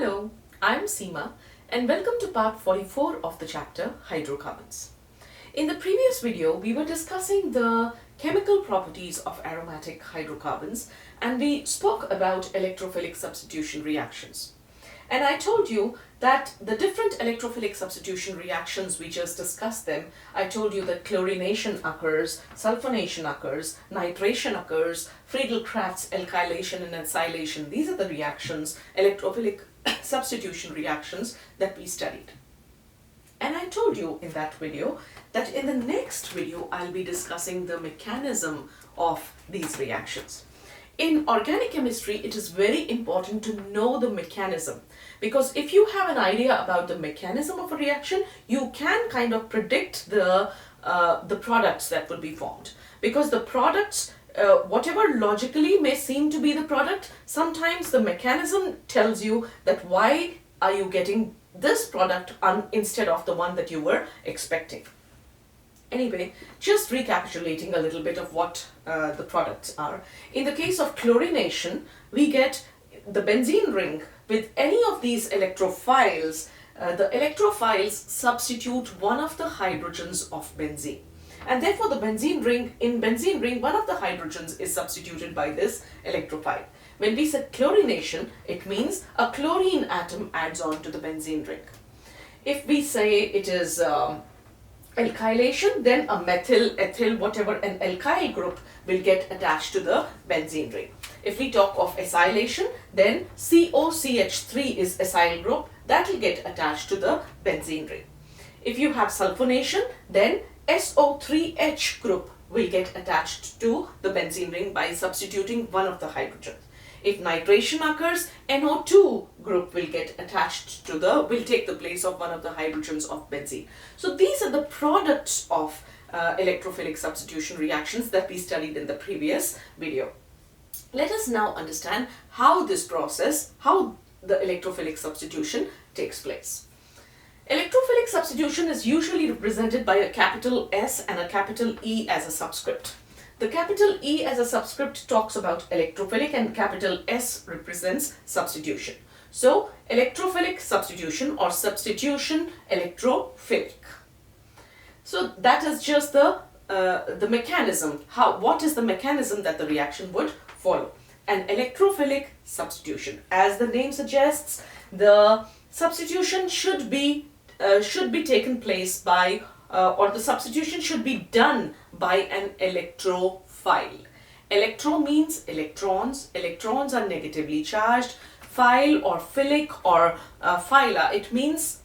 Hello, I'm Seema and welcome to part 44 of the chapter Hydrocarbons. In the previous video, we were discussing the chemical properties of aromatic hydrocarbons and we spoke about electrophilic substitution reactions. And I told you that the different electrophilic substitution reactions, we just discussed them. I told you that chlorination occurs, sulfonation occurs, nitration occurs, Friedel-Crafts alkylation and acylation. These are the reactions, electrophilic substitution reactions that we studied. And I told you in that video that in the next video I'll be discussing the mechanism of these reactions. In organic chemistry, it is very important to know the mechanism, because if you have an idea about the mechanism of a reaction, you can kind of predict the products that will be formed. Because the products, whatever logically may seem to be the product, sometimes the mechanism tells you that why are you getting this product instead of the one that you were expecting. Anyway, just recapitulating a little bit of what the products are. In the case of chlorination, we get the benzene ring with any of these electrophiles. The electrophiles substitute one of the hydrogens of benzene. And therefore the benzene ring, in benzene ring, one of the hydrogens is substituted by this electrophile. When we say chlorination, it means a chlorine atom adds on to the benzene ring. If we say it is alkylation, then a methyl, ethyl, whatever, an alkyl group will get attached to the benzene ring. If we talk of acylation, then COCH3 is acyl group, that will get attached to the benzene ring. If you have sulfonation, then SO3H group will get attached to the benzene ring by substituting one of the hydrogens. If nitration occurs, NO2 group will get attached to will take the place of one of the hydrogens of benzene. So these are the products of electrophilic substitution reactions that we studied in the previous video. Let us now understand how this process, how the electrophilic substitution takes place. Electrophilic substitution is usually represented by a capital S and a capital E as a subscript. The capital E as a subscript talks about electrophilic and capital S represents substitution. So electrophilic substitution or substitution electrophilic. So that is just the mechanism. What is the mechanism that the reaction would follow? An electrophilic substitution. As the name suggests, the substitution should be taken place by or the substitution should be done by an electrophile. Electro means electrons. Electrons are negatively charged. Phile or philic or phyla, it means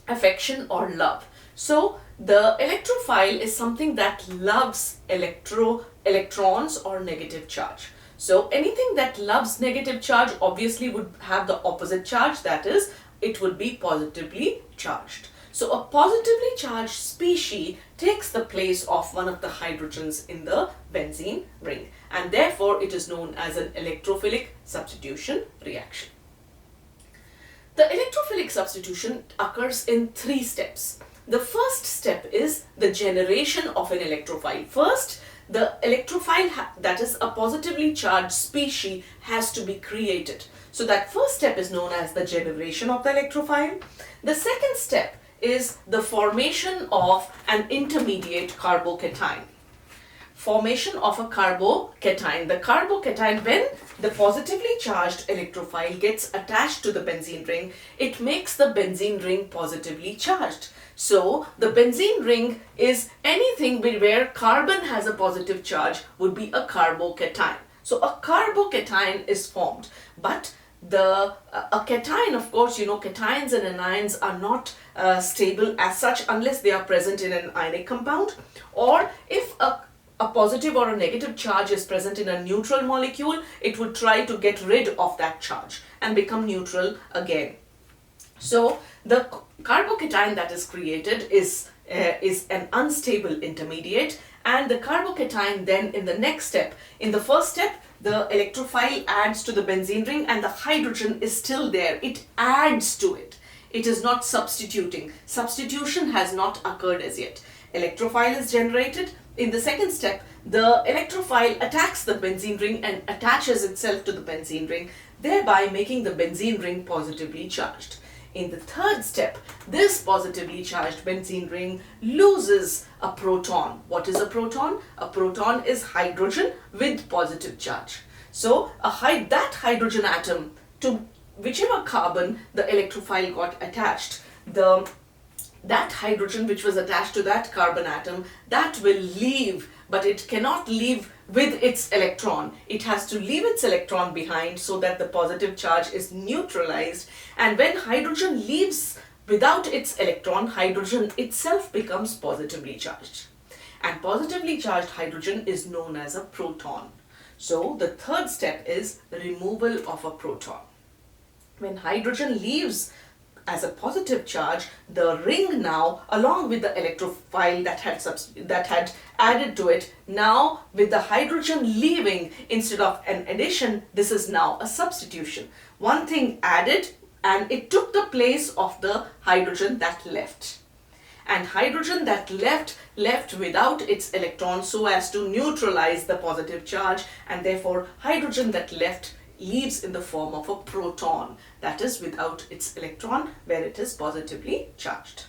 affection or love. So the electrophile is something that loves electrons or negative charge. So anything that loves negative charge obviously would have the opposite charge, that is, it would be positively charged. So a positively charged species takes the place of one of the hydrogens in the benzene ring, and therefore it is known as an electrophilic substitution reaction. The electrophilic substitution occurs in 3 steps. The first step is the generation of an electrophile. First, the electrophile, that is a positively charged species, has to be created. So that first step is known as the generation of the electrophile. The second step is the formation of an intermediate carbocation. Formation of a carbocation. The carbocation, when the positively charged electrophile gets attached to the benzene ring, it makes the benzene ring positively charged. So the benzene ring is anything where carbon has a positive charge would be a carbocation. So a carbocation is formed, but a cation, of course, you know, cations and anions are not stable as such unless they are present in an ionic compound, or if a positive or a negative charge is present in a neutral molecule, it would try to get rid of that charge and become neutral again. So the carbocation that is created is an unstable intermediate, and the carbocation then in the next step, in the first step, the electrophile adds to the benzene ring and the hydrogen is still there. It adds to it. It is not substituting. Substitution has not occurred as yet. Electrophile is generated. In the second step, the electrophile attacks the benzene ring and attaches itself to the benzene ring. thereby making the benzene ring positively charged. In the third step, this positively charged benzene ring loses a proton. What is a proton? A proton is hydrogen with positive charge. So that hydrogen atom, to whichever carbon the electrophile got attached, that hydrogen which was attached to that carbon atom, that will leave, but it cannot leave with its electron. It has to leave its electron behind so that the positive charge is neutralized. And when hydrogen leaves without its electron, hydrogen itself becomes positively charged. And positively charged hydrogen is known as a proton. So the third step is removal of a proton. When hydrogen leaves as a positive charge, the ring now, along with the electrophile that had added to it, now with the hydrogen leaving instead of an addition, this is now a substitution. One thing added and it took the place of the hydrogen that left. And hydrogen that left without its electron so as to neutralize the positive charge, and therefore hydrogen that left leaves in the form of a proton, that is without its electron, where it is positively charged.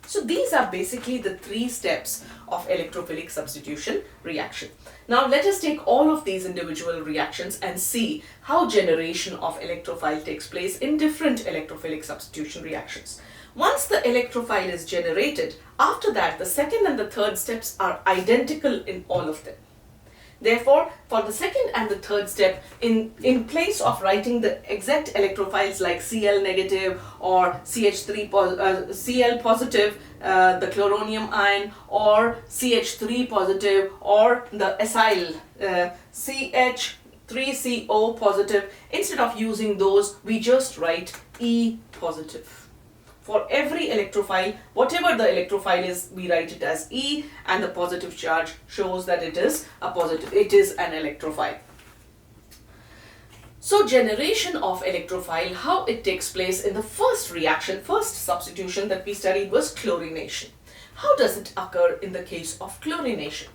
So these are basically the three steps of electrophilic substitution reaction. Now let us take all of these individual reactions and see how generation of electrophile takes place in different electrophilic substitution reactions. Once the electrophile is generated, after that the second and the third steps are identical in all of them. Therefore, for the second and the third step, in place of writing the exact electrophiles like Cl negative or CH3 Cl positive, the chloronium ion, or CH3 positive, or the acyl CH3CO positive, instead of using those, we just write E positive. For every electrophile, whatever the electrophile is, we write it as E, and the positive charge shows that it is an electrophile. So generation of electrophile, how it takes place in the first reaction, first substitution that we studied was chlorination. How does it occur in the case of chlorination?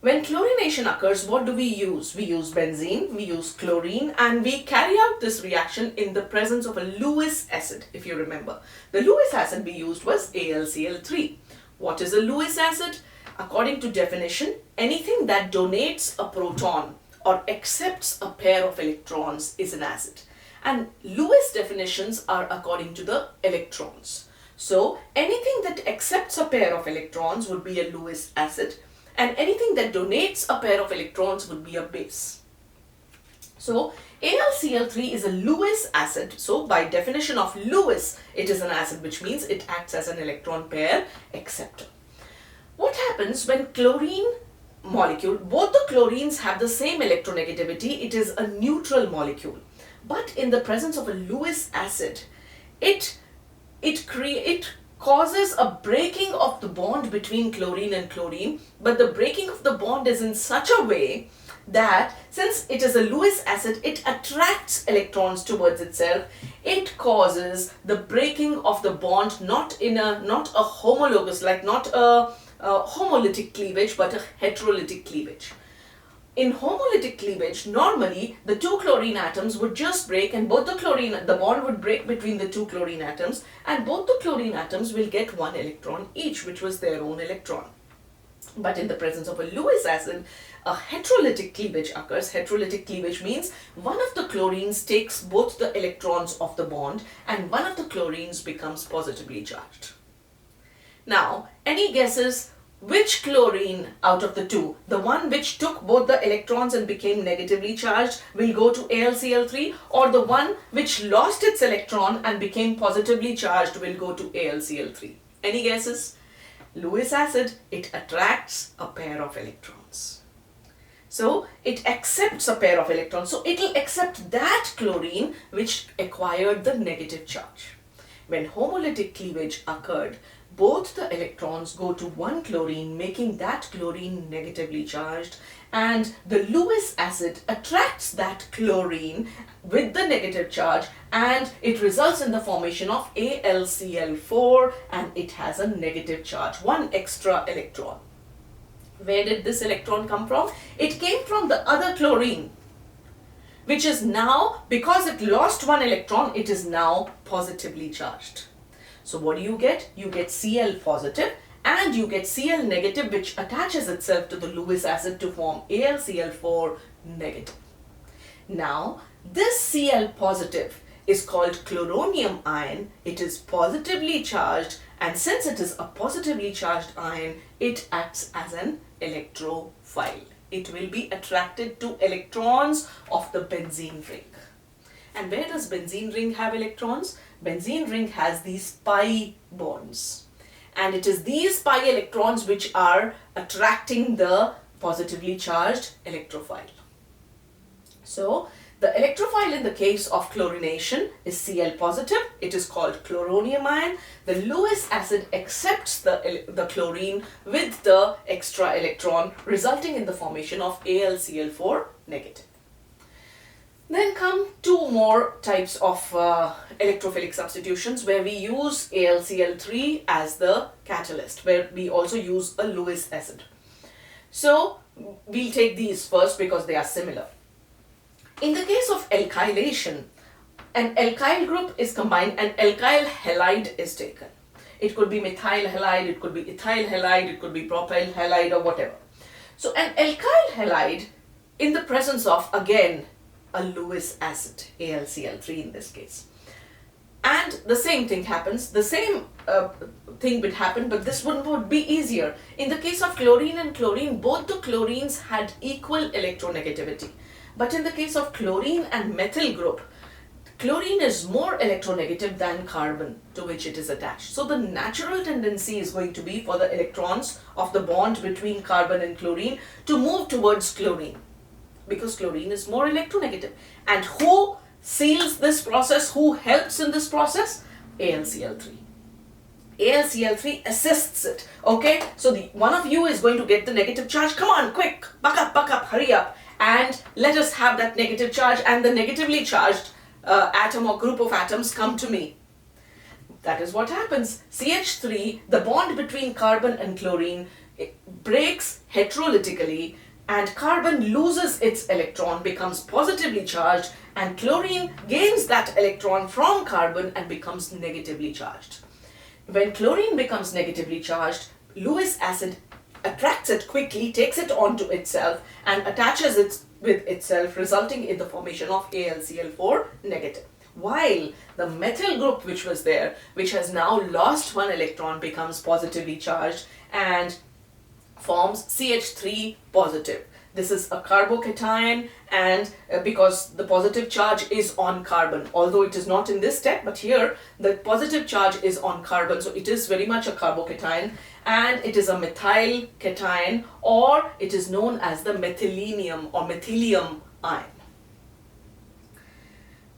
When chlorination occurs, what do we use? We use benzene, we use chlorine, and we carry out this reaction in the presence of a Lewis acid, if you remember. The Lewis acid we used was AlCl3. What is a Lewis acid? According to definition, anything that donates a proton or accepts a pair of electrons is an acid. And Lewis definitions are according to the electrons. So anything that accepts a pair of electrons would be a Lewis acid, and anything that donates a pair of electrons would be a base. So AlCl3 is a Lewis acid. So by definition of Lewis, it is an acid, which means it acts as an electron pair acceptor. What happens when chlorine molecule, both the chlorines have the same electronegativity, it is a neutral molecule. But in the presence of a Lewis acid, it causes a breaking of the bond between chlorine and chlorine, but the breaking of the bond is in such a way that since it is a Lewis acid, it attracts electrons towards itself. It causes the breaking of the bond not a homologous, like not a homolytic cleavage, but a heterolytic cleavage. In homolytic cleavage, normally the two chlorine atoms would just break, and the bond would break between the two chlorine atoms, and both the chlorine atoms will get one electron each, which was their own electron. But in the presence of a Lewis acid, a heterolytic cleavage occurs. Heterolytic cleavage means one of the chlorines takes both the electrons of the bond, and one of the chlorines becomes positively charged. Now, any guesses? Which chlorine out of the two, the one which took both the electrons and became negatively charged, will go to AlCl3, or the one which lost its electron and became positively charged will go to AlCl3? Any guesses? Lewis acid, it attracts a pair of electrons. So it accepts a pair of electrons. So it will accept that chlorine which acquired the negative charge. When homolytic cleavage occurred, both the electrons go to one chlorine, making that chlorine negatively charged, and the Lewis acid attracts that chlorine with the negative charge, and it results in the formation of AlCl4, and it has a negative charge, one extra electron. Where did this electron come from? It came from the other chlorine. which is now, because it lost one electron, it is now positively charged. So what do you get? You get Cl positive and you get Cl negative, which attaches itself to the Lewis acid to form AlCl4 negative. Now, this Cl positive is called chloronium ion. It is positively charged, and since it is a positively charged ion, it acts as an electrophile. It will be attracted to electrons of the benzene ring. And where does benzene ring have electrons? Benzene ring has these pi bonds. And it is these pi electrons which are attracting the positively charged electrophile. So, the electrophile in the case of chlorination is Cl positive. It is called chloronium ion. The Lewis acid accepts the chlorine with the extra electron, resulting in the formation of AlCl4 negative. Then come two more types of electrophilic substitutions where we use AlCl3 as the catalyst, where we also use a Lewis acid. So, we'll take these first because they are similar. In the case of alkylation, an alkyl group is combined and alkyl halide is taken. It could be methyl halide, it could be ethyl halide, it could be propyl halide or whatever. So an alkyl halide in the presence of, again, a Lewis acid, AlCl3 in this case. And the same thing happens, the same thing would happen, but this one would be easier. In the case of chlorine and chlorine, both the chlorines had equal electronegativity. But in the case of chlorine and methyl group, chlorine is more electronegative than carbon to which it is attached. So the natural tendency is going to be for the electrons of the bond between carbon and chlorine to move towards chlorine, because chlorine is more electronegative. And who seals this process? Who helps in this process? AlCl3. AlCl3 assists it. Okay, so one of you is going to get the negative charge. Come on, quick, buck up, hurry up. And let us have that negative charge, and the negatively charged atom or group of atoms come to me. That is what happens. CH3, the bond between carbon and chlorine, it breaks heterolytically, and carbon loses its electron, becomes positively charged, and chlorine gains that electron from carbon and becomes negatively charged. When chlorine becomes negatively charged, Lewis acid attracts it quickly, takes it onto itself and attaches it with itself, resulting in the formation of AlCl4 negative. While the methyl group which was there, which has now lost one electron, becomes positively charged and forms CH3 positive. This is a carbocation, and because the positive charge is on carbon, although it is not in this step, but here the positive charge is on carbon, so it is very much a carbocation, and it is a methyl cation, or it is known as the methylenium or methylium ion.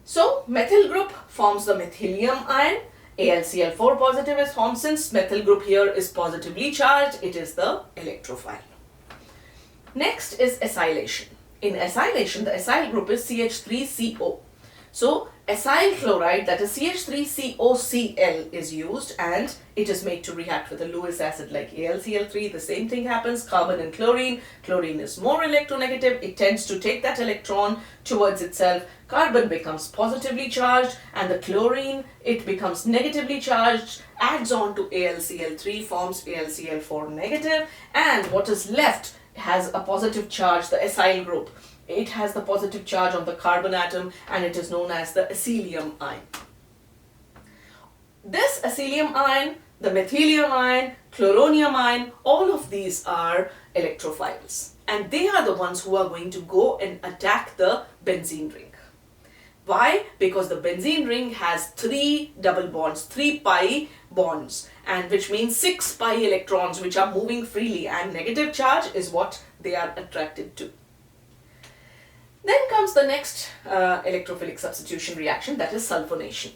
So methyl group forms the methyllium ion. AlCl4 positive is formed. Since methyl group here is positively charged, it is the electrophile. Next is acylation. In acylation, the acyl group is CH3CO. So acyl chloride, that is CH3COCl, is used, and it is made to react with a Lewis acid like AlCl3. The same thing happens, carbon and chlorine. Chlorine is more electronegative. It tends to take that electron towards itself. Carbon becomes positively charged, and the chlorine, it becomes negatively charged, adds on to AlCl3, forms AlCl4 negative, and what is left has a positive charge, the acyl group. It has the positive charge on the carbon atom, and it is known as the acylium ion. This acylium ion, the methyllium ion, chloronium ion, all of these are electrophiles, and they are the ones who are going to go and attack the benzene ring. Why? Because the benzene ring has 3 double bonds, 3 pi bonds, and which means 6 pi electrons which are moving freely, and negative charge is what they are attracted to. Then comes the next electrophilic substitution reaction, that is sulfonation.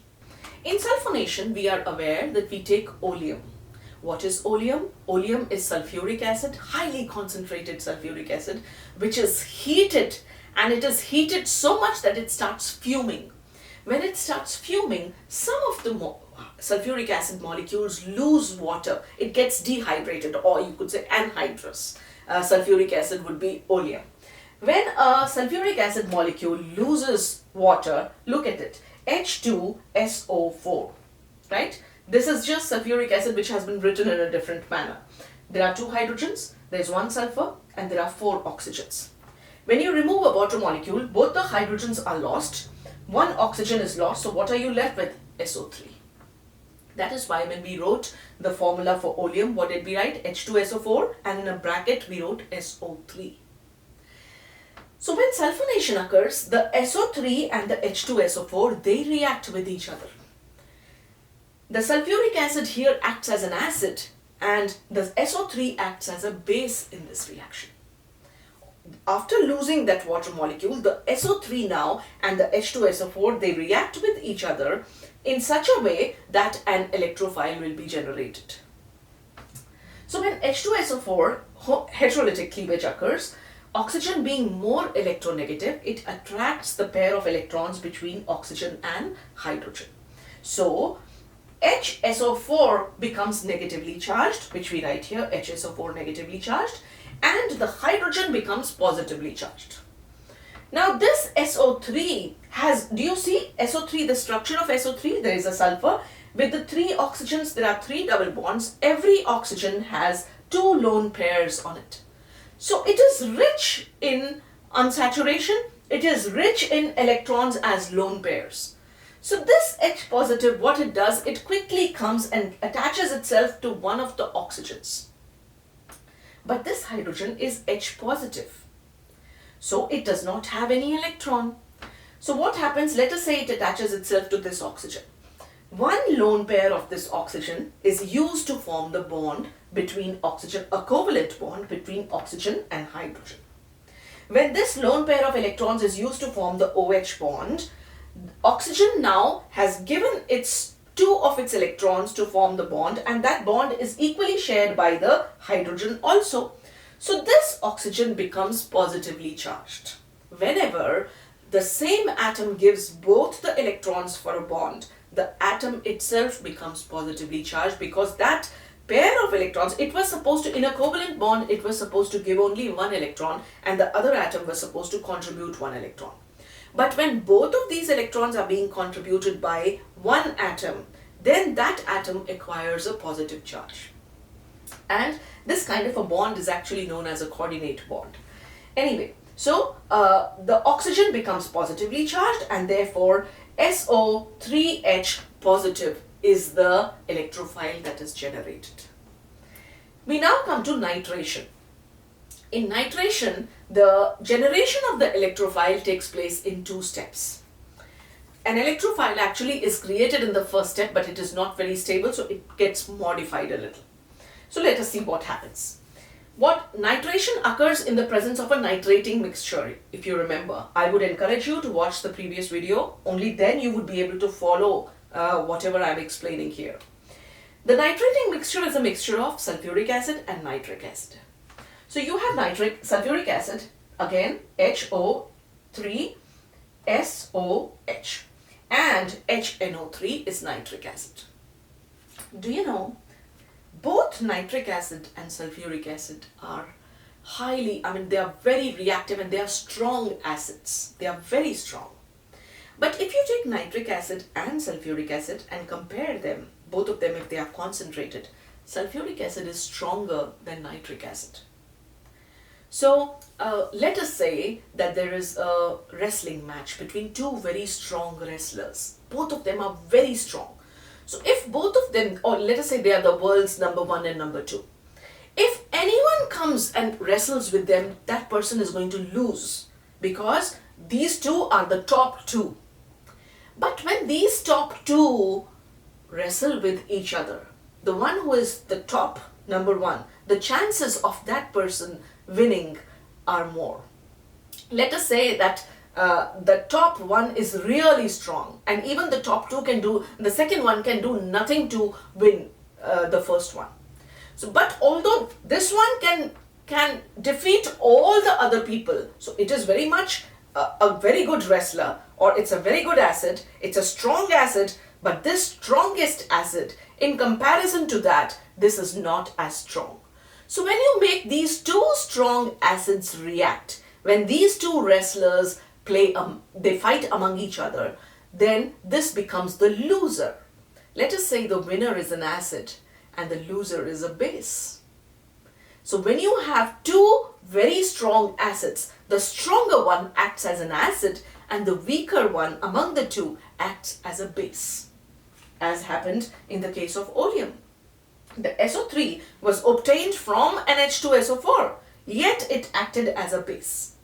In sulfonation, we are aware that we take oleum. What is oleum? Oleum is sulfuric acid, highly concentrated sulfuric acid, which is heated, and it is heated so much that it starts fuming. When it starts fuming, some of the sulfuric acid molecules lose water. It gets dehydrated, or you could say anhydrous. Sulfuric acid would be oleum. When a sulfuric acid molecule loses water, look at it, H2SO4, right? This is just sulfuric acid which has been written in a different manner. There are 2 hydrogens, there is 1 sulfur, and there are 4 oxygens. When you remove a water molecule, both the hydrogens are lost, 1 oxygen is lost, so what are you left with? SO3. That is why when we wrote the formula for oleum, what did we write? H2SO4, and in a bracket we wrote SO3. So when sulfonation occurs, the SO3 and the H2SO4, they react with each other. The sulfuric acid here acts as an acid and the SO3 acts as a base in this reaction. After losing that water molecule, the SO3 now and the H2SO4, they react with each other in such a way that an electrophile will be generated. So when H2SO4 heterolytic cleavage occurs, oxygen being more electronegative, it attracts the pair of electrons between oxygen and hydrogen. So HSO4 becomes negatively charged, which we write here, HSO4 negatively charged, and the hydrogen becomes positively charged. Now this SO3 has, do you see SO3, the structure of SO3? There is a sulfur. With the 3 oxygens, there are 3 double bonds. Every oxygen has 2 lone pairs on it. So it is rich in unsaturation. It is rich in electrons as lone pairs. So this H positive, what it does, it quickly comes and attaches itself to one of the oxygens. But this hydrogen is H positive. So it does not have any electron. So what happens, let us say it attaches itself to this oxygen. One lone pair of this oxygen is used to form the bond between oxygen, a covalent bond between oxygen and hydrogen. When this lone pair of electrons is used to form the OH bond, oxygen now has given its 2 of its electrons to form the bond, and that bond is equally shared by the hydrogen also. So this oxygen becomes positively charged. Whenever the same atom gives both the electrons for a bond, the atom itself becomes positively charged, because that pair of electrons, it was supposed to, in a covalent bond, it was supposed to give only 1 electron and the other atom was supposed to contribute 1 electron. But when both of these electrons are being contributed by 1 atom, then that atom acquires a positive charge. And this kind of a bond is actually known as a coordinate bond. Anyway, so the oxygen becomes positively charged, and therefore SO3H positive is the electrophile that is generated. We now come to nitration. In nitration, the generation of the electrophile takes place in 2 steps. An electrophile actually is created in the first step, but it is not very stable, so it gets modified a little. So let us see what happens. What nitration occurs in the presence of a nitrating mixture. If you remember, I would encourage you to watch the previous video. Only then you would be able to follow whatever I am explaining here. The nitrating mixture is a mixture of sulfuric acid and nitric acid. So you have sulfuric acid, again HO3SOH, and HNO3 is nitric acid. Do you know, both nitric acid and sulfuric acid are highly, they are very reactive and they are strong acids. They are very strong. But if you take nitric acid and sulfuric acid and compare them, both of them, if they are concentrated, sulfuric acid is stronger than nitric acid. So let us say that there is a wrestling match between 2 very strong wrestlers. Both of them are very strong. So if both of them, or let us say they are the world's number 1 and number 2. If anyone comes and wrestles with them, that person is going to lose, because these 2 are the top 2. But when these top 2 wrestle with each other, the one who is the top, number 1, the chances of that person winning are more. Let us say that the top 1 is really strong, and even the top 2 can do, the second one can do nothing to win the first one. So, but although this one can defeat all the other people, so it is very much a very good wrestler, or it's a very good acid, it's a strong acid, but this strongest acid, in comparison to that, this is not as strong. So when you make these 2 strong acids react, When these two wrestlers they fight among each other, then this becomes the loser. Let us say the winner is an acid and the loser is a base. So when you have two very strong acids, the stronger one acts as an acid and the weaker one among the two acts as a base, as happened in the case of oleum. The SO3 was obtained from an H2SO4, yet it acted as a base.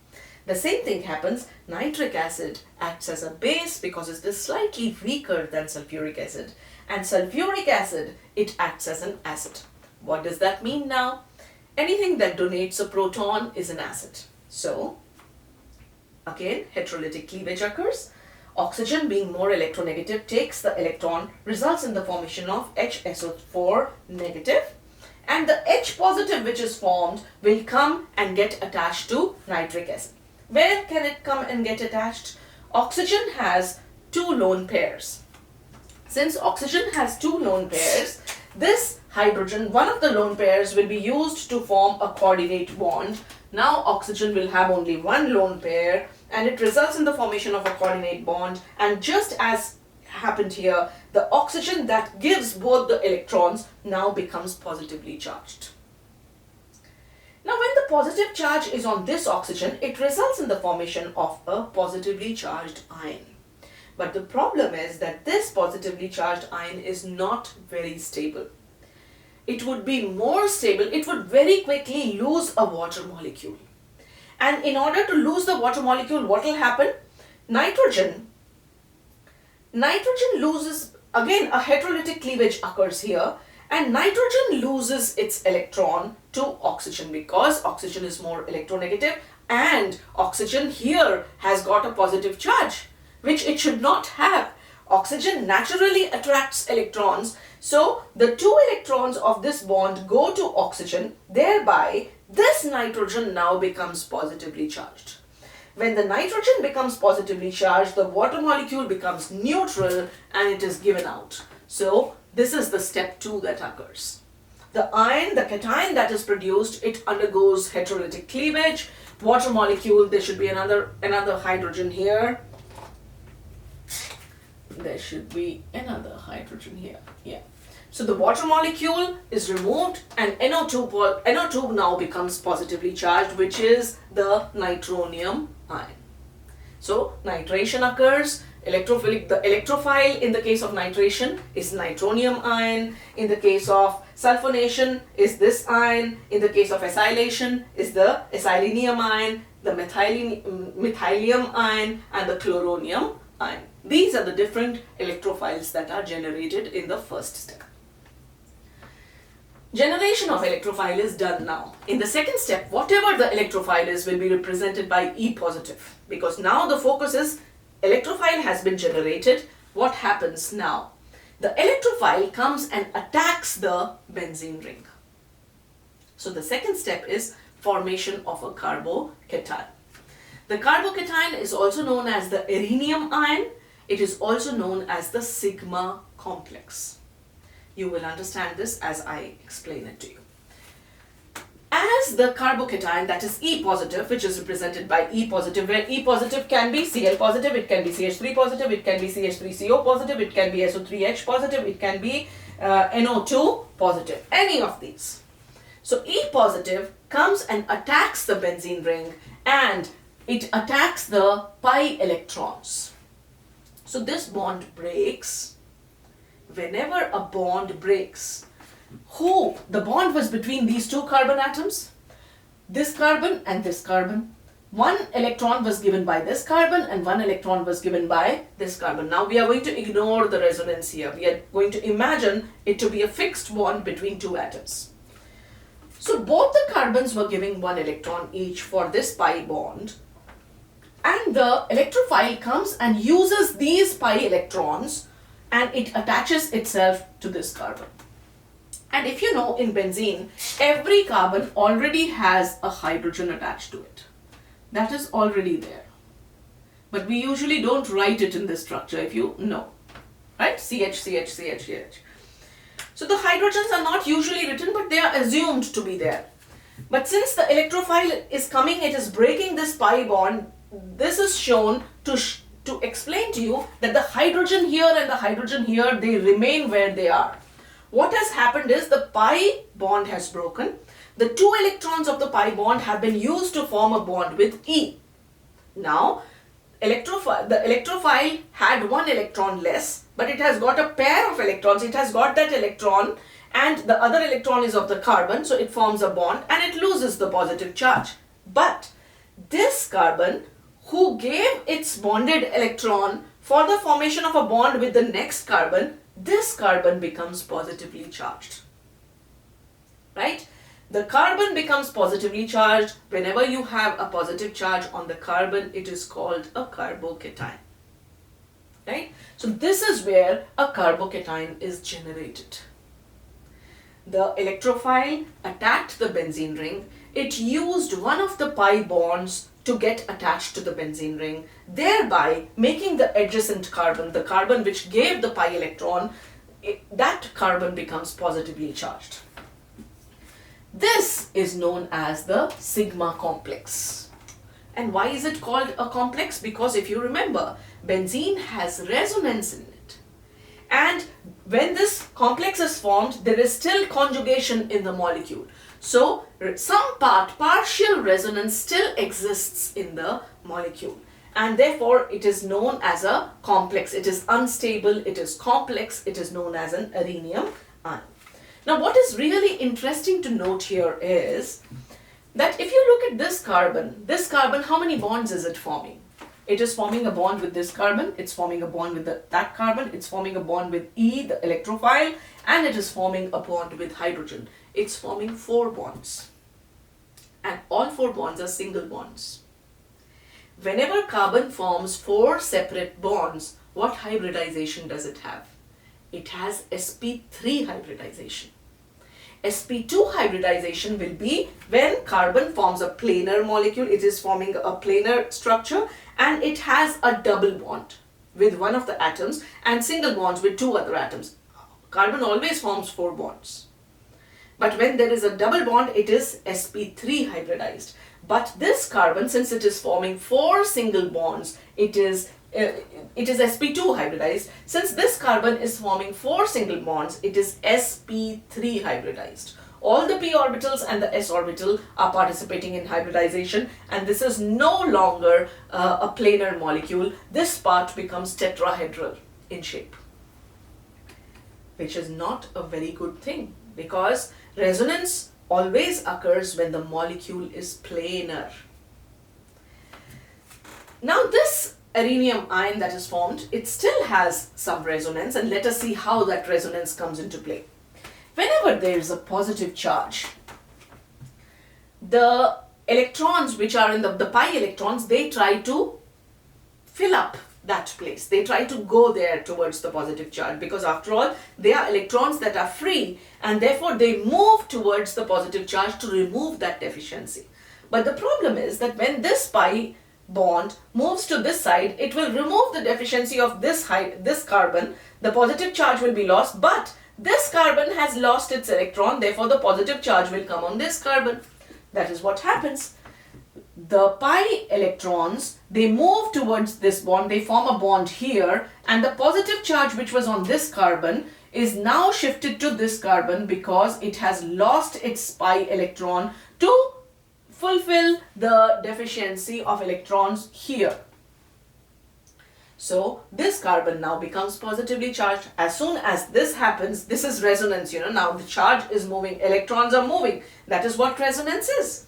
The same thing happens. Nitric acid acts as a base because it is slightly weaker than sulfuric acid. And sulfuric acid, it acts as an acid. What does that mean now? Anything that donates a proton is an acid. So, again, heterolytic cleavage occurs. Oxygen, being more electronegative, takes the electron, results in the formation of HSO4 negative. And the H positive which is formed will come and get attached to nitric acid. Where can it come and get attached? Oxygen has two lone pairs. Since oxygen has two lone pairs, this hydrogen, one of the lone pairs, will be used to form a coordinate bond. Now oxygen will have only one lone pair and it results in the formation of a coordinate bond, and just as happened here, the oxygen that gives both the electrons now becomes positively charged. Now when the positive charge is on this oxygen, it results in the formation of a positively charged ion. But the problem is that this positively charged ion is not very stable. It would be more stable, it would very quickly lose a water molecule. And in order to lose the water molecule, what will happen? Nitrogen loses, again a heterolytic cleavage occurs here, and nitrogen loses its electron to oxygen because oxygen is more electronegative and oxygen here has got a positive charge, which it should not have. Oxygen naturally attracts electrons, so the two electrons of this bond go to oxygen, thereby this nitrogen now becomes positively charged. When the nitrogen becomes positively charged, the water molecule becomes neutral and it is given out. So this is the step 2 that occurs. The ion, the cation that is produced, it undergoes heterolytic cleavage. Water molecule, there should be another hydrogen here. There should be another hydrogen here. Yeah. So the water molecule is removed and NO2 now becomes positively charged, which is the nitronium ion. So nitration occurs. The electrophile in the case of nitration is nitronium ion. In the case of sulfonation is this ion. In the case of acylation is the acylinium ion, the methylium ion and the chloronium ion. These are the different electrophiles that are generated in the first step. Generation of electrophile is done now. In the second step, whatever the electrophile is will be represented by E positive, because now the focus is electrophile has been generated. What happens now? The electrophile comes and attacks the benzene ring. So the second step is formation of a carbocation. The carbocation is also known as the erinium ion. It is also known as the sigma complex. You will understand this as I explain it to you. As the carbocation, that is E positive, which is represented by E positive, where E positive can be Cl positive, it can be CH3 positive, it can be CH3CO positive, it can be SO3H positive, it can be NO2 positive, any of these. So E positive comes and attacks the benzene ring and it attacks the pi electrons. So this bond breaks. Whenever a bond breaks, the bond was between these two carbon atoms, this carbon and this carbon. One electron was given by this carbon and one electron was given by this carbon. Now we are going to ignore the resonance here. We are going to imagine it to be a fixed bond between two atoms. So both the carbons were giving one electron each for this pi bond, and the electrophile comes and uses these pi electrons and it attaches itself to this carbon. And if you know, in benzene, every carbon already has a hydrogen attached to it. That is already there. But we usually don't write it in this structure, if you know. Right? CH, CH, CH, CH. So the hydrogens are not usually written, but they are assumed to be there. But since the electrophile is coming, it is breaking this pi bond. This is shown to explain to you that the hydrogen here and the hydrogen here, they remain where they are. What has happened is the pi bond has broken. The 2 electrons of the pi bond have been used to form a bond with E. Now, the electrophile had 1 electron less, but it has got a pair of electrons. It has got that electron and the other electron is of the carbon, so it forms a bond and it loses the positive charge. But this carbon, who gave its bonded electron for the formation of a bond with the next carbon, this carbon becomes positively charged. Right? The carbon becomes positively charged. Whenever you have a positive charge on the carbon, it is called a carbocation. Right? So this is where a carbocation is generated. The electrophile attacked the benzene ring. It used one of the pi bonds to get attached to the benzene ring, thereby making the adjacent carbon, the carbon which gave the pi electron, that carbon becomes positively charged. This is known as the sigma complex. And why is it called a complex? Because if you remember, benzene has resonance in it. And when this complex is formed, there is still conjugation in the molecule. So some partial resonance still exists in the molecule. And therefore, it is known as a complex. It is unstable, it is complex, it is known as an arenium ion. Now, what is really interesting to note here is that if you look at this carbon, how many bonds is it forming? It is forming a bond with this carbon, it's forming a bond with that carbon, it's forming a bond with E, the electrophile, and it is forming a bond with hydrogen. It's forming 4 bonds. And all 4 bonds are single bonds. Whenever carbon forms 4 separate bonds, what hybridization does it have? It has sp3 hybridization. sp2 hybridization will be when carbon forms a planar molecule, it is forming a planar structure and it has a double bond with one of the atoms and single bonds with 2 other atoms. Carbon always forms 4 bonds. But when there is a double bond, it is sp3 hybridized. But this carbon, since it is forming 4 single bonds, it is sp2 hybridized. Since this carbon is forming 4 single bonds, it is sp3 hybridized. All the p orbitals and the s orbital are participating in hybridization, and this is no longer a planar molecule. This part becomes tetrahedral in shape, which is not a very good thing, because resonance always occurs when the molecule is planar. Now this arenium ion that is formed, it still has some resonance, and let us see how that resonance comes into play. Whenever there is a positive charge, the electrons which are in the pi electrons, they try to fill up that place. They try to go there towards the positive charge, because after all, they are electrons that are free, and therefore they move towards the positive charge to remove that deficiency. But the problem is that when this pi bond moves to this side, it will remove the deficiency of this carbon. The positive charge will be lost, but this carbon has lost its electron, therefore the positive charge will come on this carbon. That is what happens. The pi electrons, they move towards this bond, they form a bond here, and the positive charge which was on this carbon is now shifted to this carbon because it has lost its pi electron to fulfill the deficiency of electrons here. So this carbon now becomes positively charged. As soon as this happens, this is resonance, now the charge is moving, electrons are moving. That is what resonance is.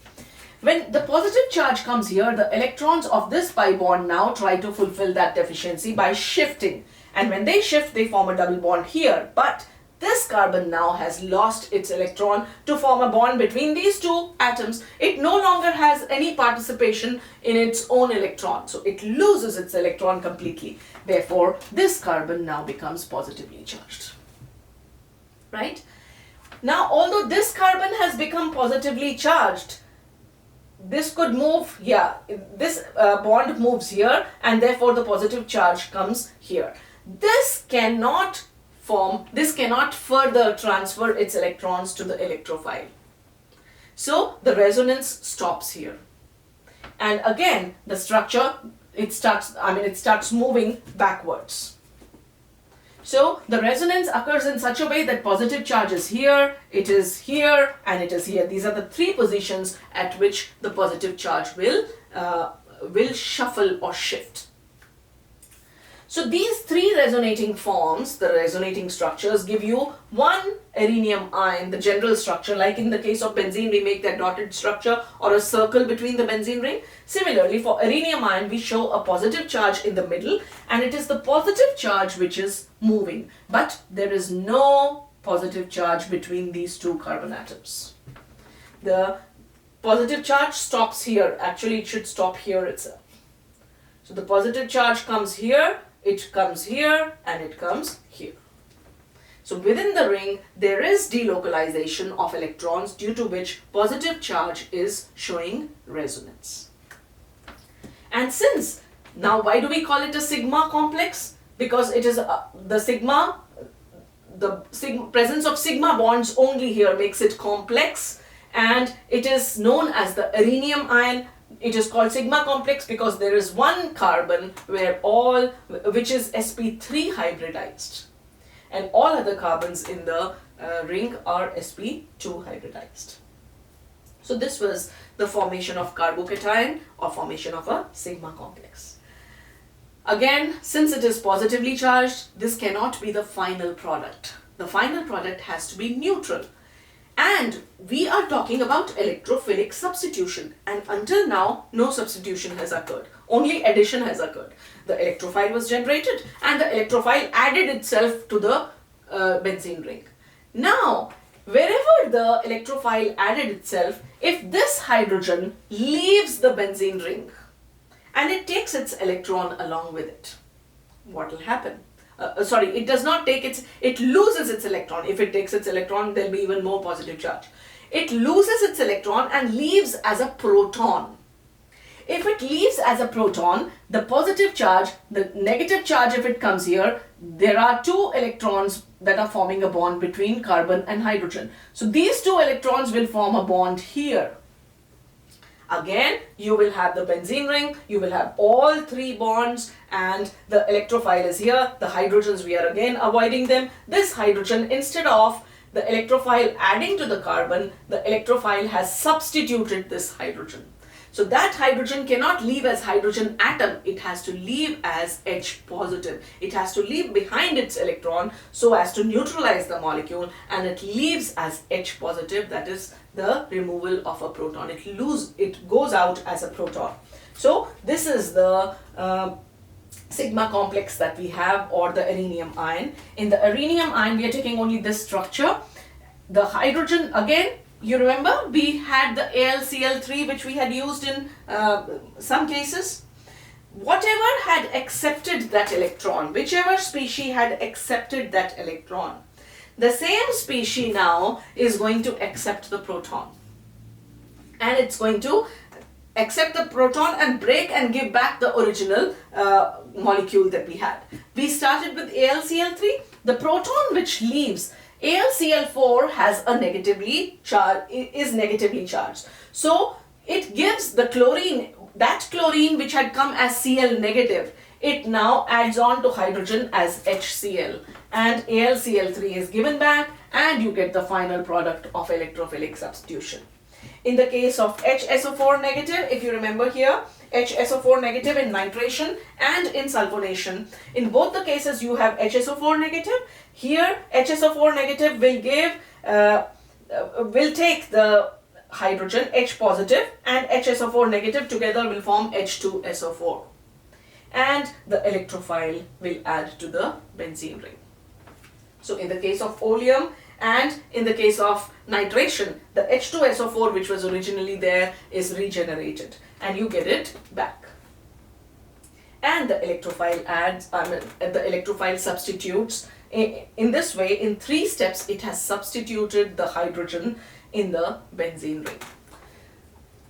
When the positive charge comes here, the electrons of this pi bond now try to fulfill that deficiency by shifting. And when they shift, they form a double bond here. But this carbon now has lost its electron to form a bond between these 2 atoms. It no longer has any participation in its own electron. So it loses its electron completely. Therefore, this carbon now becomes positively charged. Right? Now, although this carbon has become positively charged, this could move, this bond moves here, and therefore the positive charge comes here. This cannot further transfer its electrons to the electrophile. So the resonance stops here. And again, the structure, it starts moving backwards. So the resonance occurs in such a way that positive charge is here, it is here, and it is here. These are the three positions at which the positive charge will shuffle or shift. So these three resonating forms, the resonating structures, give you one erinium ion, the general structure. Like in the case of benzene, we make that dotted structure or a circle between the benzene ring. Similarly, for erinium ion, we show a positive charge in the middle, and it is the positive charge which is moving. But there is no positive charge between these two carbon atoms. The positive charge stops here. Actually, it should stop here itself. So the positive charge comes here, it comes here, and it comes here. So within the ring, there is delocalization of electrons, due to which positive charge is showing resonance. And since, now why do we call it a sigma complex? Because it is the presence of sigma bonds only here makes it complex, and it is known as the erinium ion. It is called sigma complex because there is one carbon which is sp3 hybridized, and all other carbons in the ring are sp2 hybridized. So this was the formation of carbocation or formation of a sigma complex. Again, since it is positively charged, this cannot be the final product. The final product has to be neutral. And we are talking about electrophilic substitution, and until now no substitution has occurred, only addition has occurred. The electrophile was generated and the electrophile added itself to the benzene ring. Now wherever the electrophile added itself, if this hydrogen leaves the benzene ring and it takes its electron along with it, what will happen? It does not take it loses its electron. If it takes its electron, there will be even more positive charge. It loses its electron and leaves as a proton. If it leaves as a proton, the positive charge, the negative charge, if it comes here, there are two electrons that are forming a bond between carbon and hydrogen. So these two electrons will form a bond here. Again, you will have the benzene ring, you will have all three bonds, and the electrophile is here. The hydrogens, we are again avoiding them. This hydrogen, instead of the electrophile adding to the carbon, the electrophile has substituted this hydrogen. So that hydrogen cannot leave as hydrogen atom, it has to leave as H positive. It has to leave behind its electron so as to neutralize the molecule, and it leaves as H positive, that is the removal of a proton. It goes out as a proton. So this is the sigma complex that we have, or the erinium ion. In the erinium ion, we are taking only this structure. The hydrogen, again, you remember we had the AlCl3 which we had used in some cases. Whatever had accepted that electron, whichever species had accepted that electron, the same species now is going to accept the proton. And it's going to accept the proton and break and give back the original molecule that we had. We started with AlCl3. The proton which leaves, AlCl4 has a is negatively charged. So it gives the chlorine, that chlorine which had come as Cl negative, it now adds on to hydrogen as HCl, and AlCl3 is given back, and you get the final product of electrophilic substitution. In the case of HSO4 negative, if you remember here, HSO4 negative in nitration and in sulfonation. In both the cases you have HSO4 negative. Here HSO4 negative will take the hydrogen H positive, and HSO4 negative together will form H2SO4. And the electrophile will add to the benzene ring. So in the case of oleum and in the case of nitration, the H2SO4 which was originally there is regenerated, and you get it back. And the electrophile the electrophile substitutes. In this way, in 3 steps, it has substituted the hydrogen in the benzene ring.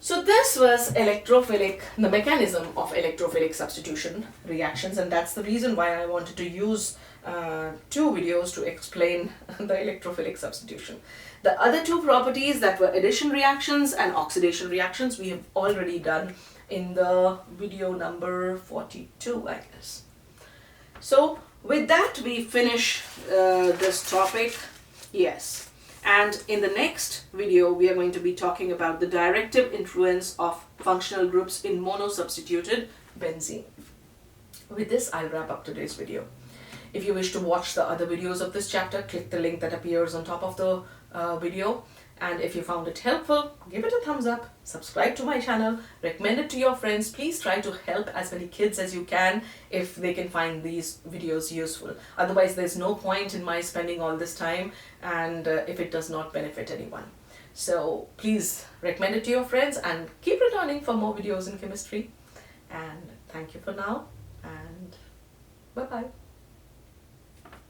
So this was the mechanism of electrophilic substitution reactions, and that's the reason why I wanted to use 2 videos to explain the electrophilic substitution. The other two properties, that were addition reactions and oxidation reactions, we have already done in the video number 42, I guess. So with that, we finish this topic. Yes. And in the next video, we are going to be talking about the directive influence of functional groups in monosubstituted benzene. With this, I'll wrap up today's video. If you wish to watch the other videos of this chapter, click the link that appears on top of the video. And if you found it helpful, give it a thumbs up, subscribe to my channel, recommend it to your friends. Please try to help as many kids as you can if they can find these videos useful. Otherwise, there's no point in my spending all this time and if it does not benefit anyone. So please recommend it to your friends and keep returning for more videos in chemistry. And thank you for now, and bye-bye.